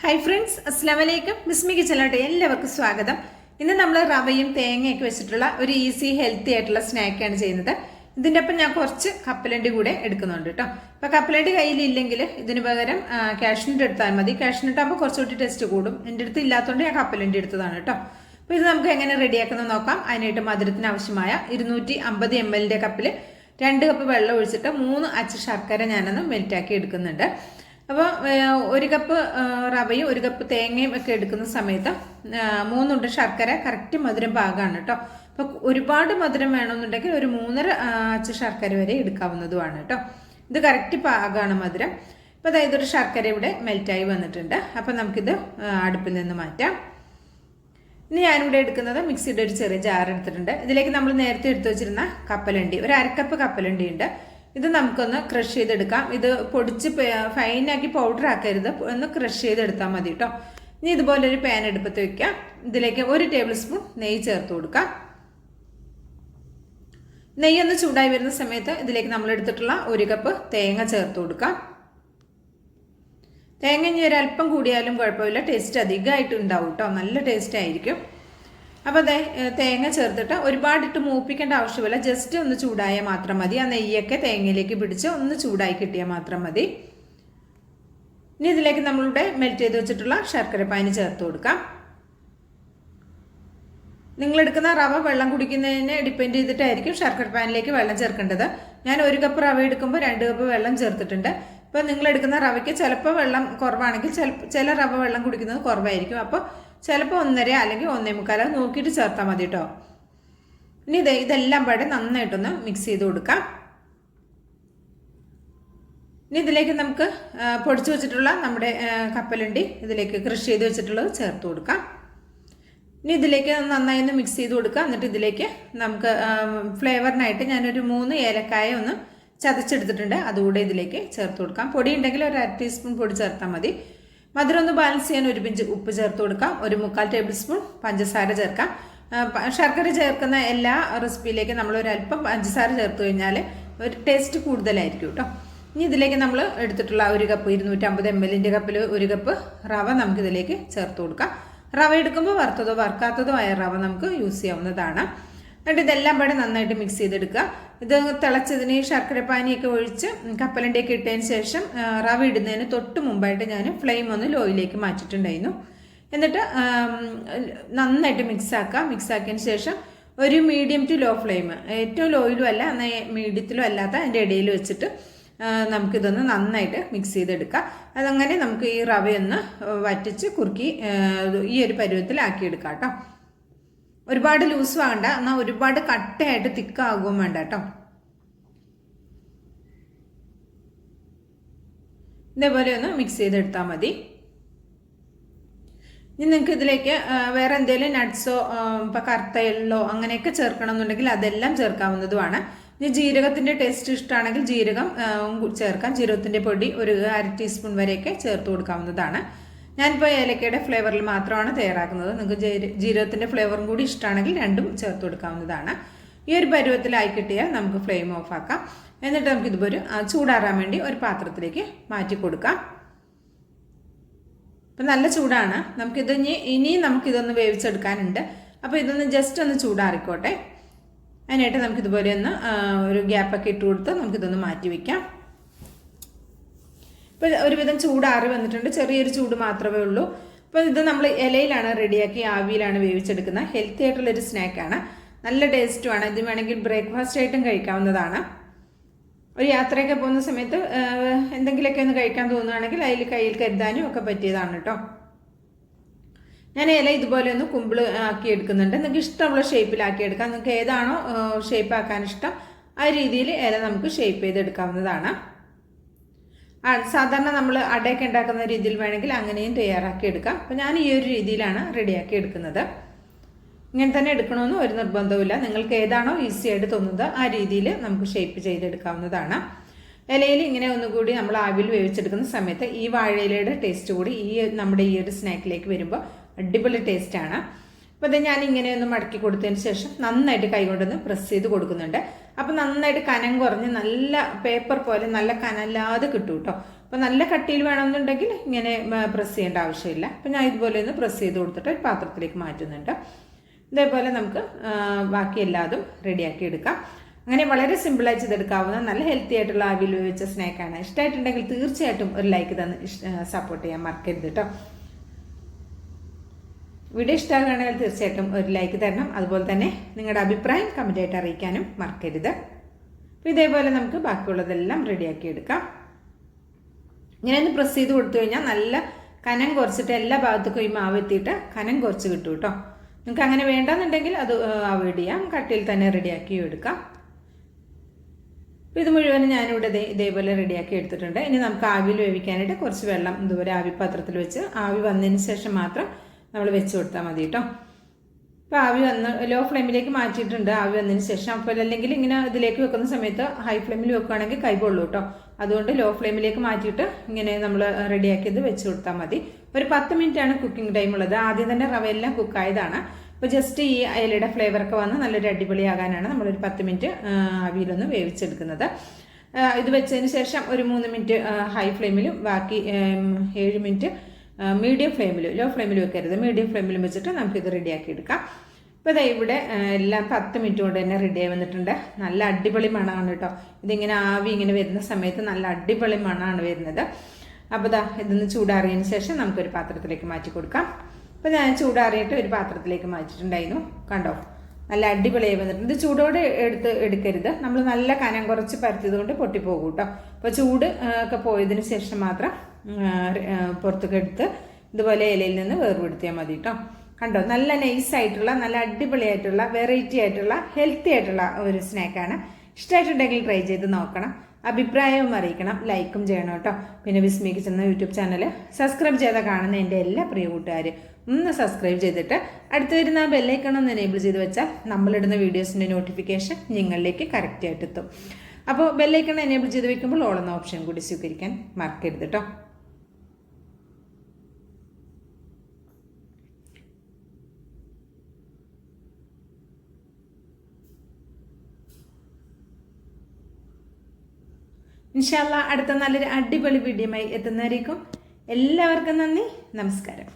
Hi friends, അസ്സലാമു അലൈക്കും. ബിസ്മി കിച്ചണിലോട്ട് എല്ലാവർക്കും സ്വാഗതം. ഇന്ന് നമ്മൾ റവയും തേങ്ങയൊക്കെ വെച്ചിട്ടുള്ള ഒരു ഈസി ഹെൽത്തി ആയിട്ടുള്ള സ്നാക്കാണ് ചെയ്യുന്നത്. ഇതിൻ്റെ ഒപ്പം ഞാൻ കുറച്ച് കപ്പലണ്ടി കൂടെ എടുക്കുന്നുണ്ട് കേട്ടോ. അപ്പോൾ കപ്പലണ്ടി കയ്യിലില്ലെങ്കിൽ ഇതിന് പകരം കാഷ്നട്ട് എടുത്താൽ മതി. കാഷ്നട്ട് ആകുമ്പോൾ കുറച്ചുകൂടി ടേസ്റ്റ് കൂടും. എൻ്റെ അടുത്ത് ഇല്ലാത്തതുകൊണ്ട് ഞാൻ കപ്പലണ്ടി എടുത്തതാണ് കേട്ടോ. അപ്പോൾ ഇത് നമുക്ക് എങ്ങനെ റെഡിയാക്കുന്നത് നോക്കാം. അതിനായിട്ട് മധുരത്തിന് ആവശ്യമായ 250 ml കപ്പിൽ 2 കപ്പ് വെള്ളം ഒഴിച്ചിട്ട് 3 അച്ച് ശർക്കര ഞാനൊന്ന് മെൽറ്റാക്കി എടുക്കുന്നുണ്ട്. അപ്പോൾ 1 കപ്പ് റവയും 1 കപ്പ് തേങ്ങയും ഒക്കെ എടുക്കുന്ന സമയത്ത് 3 ഉണ്ട ശർക്കര കറക്റ്റ് മധുരം പാകമാണ് കേട്ടോ. അപ്പോൾ ഒരുപാട് മധുരം വേണമെന്നുണ്ടെങ്കിൽ ഒരു 3.5 അച്ച് ശർക്കര വരെ എടുക്കാവുന്നതുമാണ് കേട്ടോ. ഇത് കറക്റ്റ് പാകമാണ് മധുരം. അപ്പോൾ അതായത് ഒരു ശർക്കര ഇവിടെ മെൽറ്റായി വന്നിട്ടുണ്ട്. അപ്പോൾ നമുക്കിത് അടുപ്പിൽ നിന്ന് മാറ്റാം. ഇനി ഞാനിവിടെ എടുക്കുന്നത് മിക്സിയുടെ ഒരു ചെറിയ ജാർ എടുത്തിട്ടുണ്ട്. ഇതിലേക്ക് നമ്മൾ നേരത്തെ എടുത്തു വെച്ചിരുന്ന കപ്പലണ്ടി, ഒരു 1/2 കപ്പ് കപ്പലണ്ടി ഉണ്ട്. ഇത് നമുക്കൊന്ന് ക്രഷ് ചെയ്തെടുക്കാം. ഇത് പൊടിച്ച് ഫൈനാക്കി പൗഡർ ആക്കരുത്, ഒന്ന് ക്രഷ് ചെയ്തെടുത്താൽ മതി കേട്ടോ. ഇനി ഇതുപോലെ ഒരു പാൻ എടുപ്പത്ത് വെക്കാം. ഇതിലേക്ക് 1 ടേബിൾ സ്പൂൺ നെയ്യ് ചേർത്ത് കൊടുക്കാം. നെയ്യൊന്ന് ചൂടായി വരുന്ന സമയത്ത് ഇതിലേക്ക് നമ്മൾ എടുത്തിട്ടുള്ള 1 കപ്പ് തേങ്ങ ചേർത്ത് കൊടുക്കാം. തേങ്ങ ഇനി ഒരല്പം കൂടിയാലും കുഴപ്പമില്ല, ടേസ്റ്റ് അധികമായിട്ട് ഉണ്ടാവും കേട്ടോ, നല്ല ടേസ്റ്റ് ആയിരിക്കും. അപ്പോൾ അതെ, തേങ്ങ ചേർത്തിട്ട് ഒരുപാടിട്ട് മൂപ്പിക്കേണ്ട ആവശ്യമില്ല, ജസ്റ്റ് ഒന്ന് ചൂടായാൽ മാത്രം മതി. ആ നെയ്യൊക്കെ തേങ്ങയിലേക്ക് പിടിച്ച് ഒന്ന് ചൂടായി കിട്ടിയാൽ മാത്രം മതി. ഇനി ഇതിലേക്ക് നമ്മളുടെ മെൽറ്റ് ചെയ്ത് വെച്ചിട്ടുള്ള ശർക്കര പാനി ചേർത്ത് കൊടുക്കാം. നിങ്ങളെടുക്കുന്ന റവ വെള്ളം കുടിക്കുന്നതിനെ ഡിപ്പെൻഡ് ചെയ്തിട്ടായിരിക്കും ശർക്കര പാനിലേക്ക് വെള്ളം ചേർക്കേണ്ടത്. ഞാൻ 1 കപ്പ് റവ എടുക്കുമ്പോൾ 2 കപ്പ് വെള്ളം ചേർത്തിട്ടുണ്ട്. ഇപ്പോൾ നിങ്ങളെടുക്കുന്ന റവയ്ക്ക് ചിലപ്പോൾ വെള്ളം കുറവാണെങ്കിൽ ചില റവ വെള്ളം കുടിക്കുന്നത് കുറവായിരിക്കും. അപ്പോൾ ചിലപ്പോൾ 1.5 അല്ലെങ്കിൽ 1.25 നോക്കിയിട്ട് ചേർത്താൽ മതി കേട്ടോ. ഇനി ഇതെല്ലാം പാടെ നന്നായിട്ടൊന്ന് മിക്സ് ചെയ്ത് കൊടുക്കാം. ഇനി ഇതിലേക്ക് നമുക്ക് പൊടിച്ചു വെച്ചിട്ടുള്ള നമ്മുടെ കപ്പലണ്ടി ഇതിലേക്ക് ക്രഷ് ചെയ്ത് വെച്ചിട്ടുള്ളത് ചേർത്ത് കൊടുക്കാം. ഇനി ഇതിലേക്ക് നന്നായി ഒന്ന് മിക്സ് ചെയ്ത് കൊടുക്കുക. എന്നിട്ട് ഇതിലേക്ക് നമുക്ക് ഫ്ലേവറിനായിട്ട് ഞാനൊരു 3 ഏലക്കായ ഒന്ന് ചതച്ചെടുത്തിട്ടുണ്ട്, അതുകൂടെ ഇതിലേക്ക് ചേർത്ത് കൊടുക്കാം. പൊടി ഉണ്ടെങ്കിൽ ഒരു 1/2 ടീസ്പൂൺ പൊടി ചേർത്താൽ മതി. മധുരം ഒന്ന് ബാലൻസ് ചെയ്യാൻ 1 പിഞ്ച് ഉപ്പ് ചേർത്ത് കൊടുക്കാം. 1/4 ടേബിൾ സ്പൂൺ പഞ്ചസാര ചേർക്കാം. ശർക്കര ചേർക്കുന്ന എല്ലാ റെസിപ്പിയിലേക്കും നമ്മൾ ഒരല്പം പഞ്ചസാര ചേർത്ത് കഴിഞ്ഞാൽ ഒരു ടേസ്റ്റ് കൂടുതലായിരിക്കും കേട്ടോ. ഇനി ഇതിലേക്ക് നമ്മൾ എടുത്തിട്ടുള്ള 1 കപ്പ് 250 ml കപ്പിൽ 1 കപ്പ് റവ നമുക്കിതിലേക്ക് ചേർത്ത് കൊടുക്കാം. റവ എടുക്കുമ്പോൾ വറുത്തതോ വറുക്കാത്തതോ ആയ റവ നമുക്ക് യൂസ് ചെയ്യാവുന്നതാണ്. എന്നിട്ട് ഇതെല്ലാം പാടെ നന്നായിട്ട് മിക്സ് ചെയ്തെടുക്കുക. ഇത് തിളച്ചതിന് ശർക്കര പാനിയൊക്കെ ഒഴിച്ച് കപ്പലണ്ടിയൊക്കെ ഇട്ടതിന് ശേഷം റവ ഇടുന്നതിന് തൊട്ട് മുമ്പായിട്ട് ഞാൻ ഫ്ലെയിം ഒന്ന് ലോയിലേക്ക് മാറ്റിയിട്ടുണ്ടായിരുന്നു. എന്നിട്ട് നന്നായിട്ട് മിക്സാക്കിയതിന് ശേഷം ഒരു മീഡിയം ടു ലോ ഫ്ലെയിം, ഏറ്റവും ലോയിലും അല്ല എന്നാൽ മീഡിയത്തിലും അല്ലാത്ത അതിൻ്റെ ഇടയിൽ വെച്ചിട്ട് നമുക്കിതൊന്ന് നന്നായിട്ട് മിക്സ് ചെയ്തെടുക്കാം. അതങ്ങനെ നമുക്ക് ഈ റവയൊന്ന് വറ്റിച്ച് കുറുക്കി ഈ ഒരു പരുവത്തിലാക്കിയെടുക്കാം കേട്ടോ. ഒരുപാട് ലൂസ് വേണ്ട, എന്നാൽ ഒരുപാട് കട്ടയായിട്ട് തിക്കാകുകയും വേണ്ട കേട്ടോ. ഇതേപോലെ ഒന്ന് മിക്സ് ചെയ്തെടുത്താൽ മതി. ഇനി നിങ്ങൾക്ക് ഇതിലേക്ക് വേറെ എന്തെങ്കിലും നട്ട്സോ ഇപ്പോൾ കറുത്ത എള്ളോ അങ്ങനെയൊക്കെ ചേർക്കണം എന്നുണ്ടെങ്കിൽ അതെല്ലാം ചേർക്കാവുന്നതുമാണ്. ഇനി ജീരകത്തിൻ്റെ ടേസ്റ്റ് ഇഷ്ടമാണെങ്കിൽ ജീരകം ചേർക്കാം. ജീരകത്തിൻ്റെ പൊടി ഒരു 1/2 ടീസ്പൂൺ വരെയൊക്കെ ചേർത്ത് കൊടുക്കാവുന്നതാണ്. ഞാനിപ്പോൾ ഏലക്കയുടെ ഫ്ലേവറിൽ മാത്രമാണ് തയ്യാറാക്കുന്നത്. നിങ്ങൾക്ക് ജീരകത്തിൻ്റെ ഫ്ലേവറും കൂടി ഇഷ്ടമാണെങ്കിൽ രണ്ടും ചേർത്ത് കൊടുക്കാവുന്നതാണ്. ഈ ഒരു പരുവത്തിലായി കിട്ടിയാൽ നമുക്ക് ഫ്ലെയിം ഓഫ് ആക്കാം. എന്നിട്ട് നമുക്കിതുപോലെ ചൂടാറാൻ വേണ്ടി ഒരു പാത്രത്തിലേക്ക് മാറ്റി കൊടുക്കാം. ഇപ്പം നല്ല ചൂടാണ്. നമുക്കിത് ഇനി നമുക്കിതൊന്ന് വേവിച്ചെടുക്കാനുണ്ട്. അപ്പോൾ ഇതൊന്ന് ജസ്റ്റ് ഒന്ന് ചൂടാറിക്കോട്ടെ. അതിനായിട്ട് നമുക്കിതുപോലെ ഒന്ന് ഒരു ഗ്യാപ്പൊക്കെ ഇട്ട് കൊടുത്ത് നമുക്കിതൊന്ന് മാറ്റി വയ്ക്കാം. ഇപ്പോൾ ഒരുവിധം ചൂടാറി വന്നിട്ടുണ്ട്, ചെറിയൊരു ചൂട് മാത്രമേ ഉള്ളൂ. അപ്പോൾ ഇത് നമ്മൾ ഇലയിലാണ് റെഡിയാക്കി ആവിയിലാണ് വേവിച്ചെടുക്കുന്നത്. ഹെൽത്തി ആയിട്ടുള്ളൊരു സ്നാക്കാണ്, നല്ല ടേസ്റ്റുമാണ്. ഇത് വേണമെങ്കിൽ ബ്രേക്ക്ഫാസ്റ്റ് ആയിട്ടും കഴിക്കാവുന്നതാണ്. ഒരു യാത്രയൊക്കെ പോകുന്ന സമയത്ത് എന്തെങ്കിലുമൊക്കെ ഒന്ന് കഴിക്കാൻ തോന്നുകയാണെങ്കിൽ അതിൽ കയ്യിൽ കരുതാനും ഒക്കെ പറ്റിയതാണ് കേട്ടോ. ഞാൻ ഇല ഇതുപോലെ ഒന്ന് കുമ്പിൾ ആക്കി എടുക്കുന്നുണ്ട്. നിങ്ങൾക്ക് ഇഷ്ടമുള്ള ഷേപ്പിലാക്കി എടുക്കാം. നിങ്ങൾക്ക് ഏതാണോ ഷേപ്പ് ആക്കാൻ ഇഷ്ടം ആ രീതിയിൽ ഇല നമുക്ക് ഷേപ്പ് ചെയ്തെടുക്കാവുന്നതാണ്. സാധാരണ നമ്മൾ അടയൊക്കെ ഉണ്ടാക്കുന്ന രീതിയിൽ വേണമെങ്കിൽ അങ്ങനെയും തയ്യാറാക്കി എടുക്കാം. അപ്പോൾ ഞാൻ ഈ ഒരു രീതിയിലാണ് റെഡിയാക്കി എടുക്കുന്നത്. ഇങ്ങനെ തന്നെ എടുക്കണമെന്ന് ഒരു നിർബന്ധവുമില്ല. നിങ്ങൾക്ക് ഏതാണോ ഈസി ആയിട്ട് തോന്നുന്നത് ആ രീതിയിൽ നമുക്ക് ഷേപ്പ് ചെയ്തെടുക്കാവുന്നതാണ്. ഇലയിൽ ഇങ്ങനെ ഒന്നുകൂടി നമ്മൾ ആവിയിൽ വേവിച്ചെടുക്കുന്ന സമയത്ത് ഈ വാഴയിലയുടെ ടേസ്റ്റ് കൂടി നമ്മുടെ ഈ ഒരു സ്നാക്കിലേക്ക് വരുമ്പോൾ അടിപൊളി ടേസ്റ്റാണ്. അപ്പോൾ അത് ഞാൻ ഇങ്ങനെ ഒന്ന് മടക്കി കൊടുത്തതിന് ശേഷം നന്നായിട്ട് കൈകൊണ്ടൊന്ന് പ്രസ് ചെയ്ത് കൊടുക്കുന്നുണ്ട്. അപ്പോൾ നന്നായിട്ട് കനം കുറഞ്ഞ് നല്ല പേപ്പർ പോലെ നല്ല കനല്ലാതെ കിട്ടും കേട്ടോ. അപ്പോൾ നല്ല കട്ടിയിൽ വേണമെന്നുണ്ടെങ്കിൽ ഇങ്ങനെ പ്രസ് ചെയ്യേണ്ട ആവശ്യമില്ല. അപ്പോൾ ഞാൻ ഇതുപോലെ ഒന്ന് പ്രസ് ചെയ്ത് കൊടുത്തിട്ട് ഒരു പാത്രത്തിലേക്ക് മാറ്റുന്നുണ്ട്. ഇതേപോലെ നമുക്ക് ബാക്കി എല്ലാതും റെഡിയാക്കി എടുക്കാം. അങ്ങനെ വളരെ സിമ്പിളായി ചെയ്തെടുക്കാവുന്ന നല്ല ഹെൽത്തി ആയിട്ടുള്ള ആവിയിൽ വേവിച്ച സ്നാക്കാണ്. ഇഷ്ടമായിട്ടുണ്ടെങ്കിൽ തീർച്ചയായിട്ടും ഒരു ലൈക്ക് തന്ന് സപ്പോർട്ട് ചെയ്യാൻ മറക്കരുത് കേട്ടോ. വീഡിയോ ഇഷ്ടമാകുകയാണെങ്കിൽ തീർച്ചയായിട്ടും ഒരു ലൈക്ക് തരണം. അതുപോലെ തന്നെ നിങ്ങളുടെ അഭിപ്രായം കമൻറ്റായിട്ട് അറിയിക്കാനും മറക്കരുത്. അപ്പോൾ ഇതേപോലെ നമുക്ക് ബാക്കിയുള്ളതെല്ലാം റെഡിയാക്കി എടുക്കാം. ഇങ്ങനെ ഒന്ന് പ്രസ് ചെയ്ത് കൊടുത്തു കഴിഞ്ഞാൽ നല്ല കനം കുറച്ചിട്ട് എല്ലാ ഭാഗത്തേക്കും ഈ മാവ് എത്തിയിട്ട് കനം കുറച്ച് കിട്ടും കേട്ടോ. നിങ്ങൾക്ക് അങ്ങനെ വേണ്ടെന്നുണ്ടെങ്കിൽ അത് അവോയ്ഡ് ചെയ്യാം. കട്ടിയിൽ തന്നെ റെഡിയാക്കി എടുക്കാം. അപ്പോൾ ഇത് മുഴുവനും ഞാനിവിടെ ഇതേപോലെ റെഡിയാക്കി എടുത്തിട്ടുണ്ട്. ഇനി നമുക്ക് ആവിയിൽ വേവിക്കാനായിട്ട് കുറച്ച് വെള്ളം ഇതുപോലെ ആവി പാത്രത്തിൽ വെച്ച് ആവി വന്നതിന് ശേഷം മാത്രം നമ്മൾ വെച്ച് കൊടുത്താൽ മതി കേട്ടോ. അപ്പോൾ ആവി വന്ന് ലോ ഫ്ലെയിമിലേക്ക് മാറ്റിയിട്ടുണ്ട് ആവി വന്നതിന് ശേഷം. അപ്പോൾ അല്ലെങ്കിൽ ഇങ്ങനെ ഇതിലേക്ക് വെക്കുന്ന സമയത്ത് ഹൈ ഫ്ലെയിമിൽ വെക്കുകയാണെങ്കിൽ കൈ പൊള്ളൂ കേട്ടോ. അതുകൊണ്ട് ലോ ഫ്ലെയിമിലേക്ക് മാറ്റിയിട്ട് ഇങ്ങനെ നമ്മൾ റെഡിയാക്കിയത് വെച്ച് കൊടുത്താൽ മതി. ഒരു 10 മിനിറ്റാണ് കുക്കിംഗ് ടൈം ഉള്ളത്. ആദ്യം തന്നെ റവയെല്ലാം കുക്കായതാണ്. അപ്പോൾ ജസ്റ്റ് ഈ ഇലയുടെ ഫ്ലേവറൊക്കെ വന്ന് നല്ലൊരു അടിപൊളിയാകാനാണ് നമ്മളൊരു 10 മിനിറ്റ് ആവിയിലൊന്ന് വേവിച്ചെടുക്കുന്നത്. ഇത് വെച്ചതിന് ശേഷം ഒരു 3 മിനിറ്റ് ഹൈ ഫ്ലെയിമിലും ബാക്കി 7 മിനിറ്റ് മീഡിയം ഫ്ലെയിമിൽ, ലോ ഫ്ലെയിമിൽ വെക്കരുത്, മീഡിയം ഫ്ലെയിമിലും വെച്ചിട്ട് നമുക്കിത് റെഡിയാക്കി എടുക്കാം. അപ്പോൾ ഇതാ ഇവിടെ എല്ലാം 10 മിനിറ്റ് കൊണ്ട് തന്നെ റെഡിയായി വന്നിട്ടുണ്ട്. നല്ല അടിപൊളി മണമാണ് കേട്ടോ. ഇതിങ്ങനെ ആവി ഇങ്ങനെ വരുന്ന സമയത്ത് നല്ല അടിപൊളി മണമാണ് വരുന്നത്. അപ്പോൾ ഇതാ ഇതൊന്ന് ചൂടാറിയതിന് ശേഷം നമുക്കൊരു പാത്രത്തിലേക്ക് മാറ്റി കൊടുക്കാം. അപ്പോൾ ഞാൻ ചൂടാറിയിട്ട് ഒരു പാത്രത്തിലേക്ക് മാറ്റിയിട്ടുണ്ടായിരുന്നു. കണ്ടോ, നല്ല അടിപൊളിയായി വന്നിട്ടുണ്ട്. ഇത് ചൂടോടെ എടുക്കരുത്. നമ്മൾ നല്ല കനം കുറച്ച് പരത്തിയത് കൊണ്ട് പൊട്ടിപ്പോകും കേട്ടോ. അപ്പോൾ ചൂട് ഒക്കെ പോയതിന് ശേഷം മാത്രം പുറത്തൊക്കെ എടുത്ത് ഇതുപോലെ ഇലയിൽ നിന്ന് വേർപെടുത്തിയാൽ മതി കേട്ടോ. കണ്ടോ, നല്ല നൈസായിട്ടുള്ള നല്ല അടിപൊളിയായിട്ടുള്ള വെറൈറ്റി ആയിട്ടുള്ള ഹെൽത്തി ആയിട്ടുള്ള ഒരു സ്നാക്കാണ്. ഇഷ്ടമായിട്ടുണ്ടെങ്കിൽ ട്രൈ ചെയ്ത് നോക്കണം. അഭിപ്രായവും അറിയിക്കണം. ലൈക്കും ചെയ്യണം കേട്ടോ. പിന്നെ വിസ്മി കിച്ചൻ എന്ന യൂട്യൂബ് ചാനൽ സബ്സ്ക്രൈബ് ചെയ്താൽ കാണുന്ന എൻ്റെ എല്ലാ പ്രിയ കൂട്ടുകാരും ഒന്ന് സബ്സ്ക്രൈബ് ചെയ്തിട്ട് അടുത്ത് വരുന്ന ബെല്ലൈക്കൺ ഒന്ന് എനേബിൾ ചെയ്ത് വെച്ചാൽ നമ്മളിടുന്ന വീഡിയോസിൻ്റെ നോട്ടിഫിക്കേഷൻ നിങ്ങളിലേക്ക് കറക്റ്റായിട്ട് എത്തും. അപ്പോൾ ബെല്ലൈക്കൺ എനേബിൾ ചെയ്ത് വെക്കുമ്പോൾ ഓൾ എന്ന ഓപ്ഷൻ കൂടി സ്വീകരിക്കാൻ മറക്കരുത് കേട്ടോ. ഇൻഷാ അല്ലാഹ് അടുത്ത നല്ലൊരു അടിപൊളി വീഡിയോയുമായി എത്തുന്നവരേക്കും എല്ലാവർക്കും നന്ദി, നമസ്കാരം.